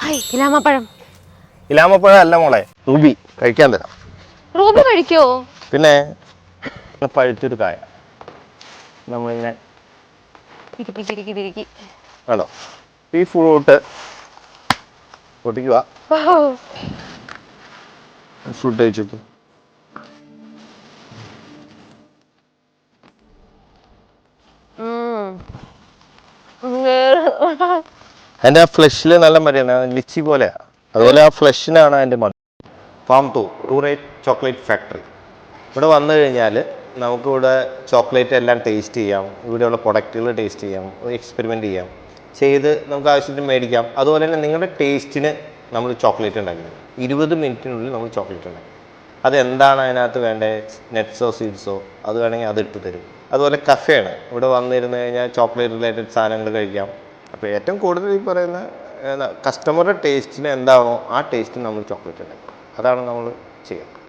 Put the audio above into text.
Hi ഇലാമപ്പഴം. ഇലാമപ്പഴം അല്ല മോളെ, Ruby. കഴിക്കാൻ തരാം. റൂബി കഴിക്കോ? പിന്നെ പഴുത്തൊരു കായ നമ്മളിങ്ങനെ ആണോ ഈ ഫ്രൂട്ട് പൊട്ടിക്കുക. ഫ്രൂട്ട് കഴിച്ചു. അതിൻ്റെ ആ ഫ്ലഷിൽ നല്ല മര്യാദ ലിച്ചി പോലെയാണ്. അതുപോലെ ആ ഫ്ലഷിനാണ് അതിൻ്റെ മധുരം. ഫാം 2 ടൂറേറ്റ് ചോക്ലേറ്റ് ഫാക്ടറി. ഇവിടെ വന്നു കഴിഞ്ഞാൽ നമുക്കിവിടെ ചോക്ലേറ്റ് എല്ലാം ടേസ്റ്റ് ചെയ്യാം. ഇവിടെയുള്ള പ്രൊഡക്റ്റുകൾ ടേസ്റ്റ് ചെയ്യാം, എക്സ്പെരിമെൻറ്റ് ചെയ്യാം, ചെയ്ത് നമുക്ക് ആവശ്യത്തിന് മേടിക്കാം. അതുപോലെ തന്നെ നിങ്ങളുടെ ടേസ്റ്റിന് നമ്മൾ ചോക്ലേറ്റ് ഉണ്ടാക്കി 20 മിനിറ്റിനുള്ളിൽ നമ്മൾ ചോക്ലേറ്റ് ഉണ്ടാക്കി. അതെന്താണ് അതിനകത്ത് വേണ്ടത്, നെറ്റ്സോ സീഡ്സോ, അത് വേണമെങ്കിൽ അത് ഇട്ട് തരും. അതുപോലെ കഫേയാണ്. ഇവിടെ വന്നിരുന്ന് കഴിഞ്ഞാൽ ചോക്ലേറ്റ് റിലേറ്റഡ് സാധനങ്ങൾ കഴിക്കാം. അപ്പോൾ ഏറ്റവും കൂടുതൽ ഈ പറയുന്ന കസ്റ്റമറുടെ ടേസ്റ്റിന് എന്താണോ ആ ടേസ്റ്റിന് നമ്മൾ ചോക്ലേറ്റ് ഉണ്ടാക്കും. അതാണ് നമ്മൾ ചെയ്യുന്നത്.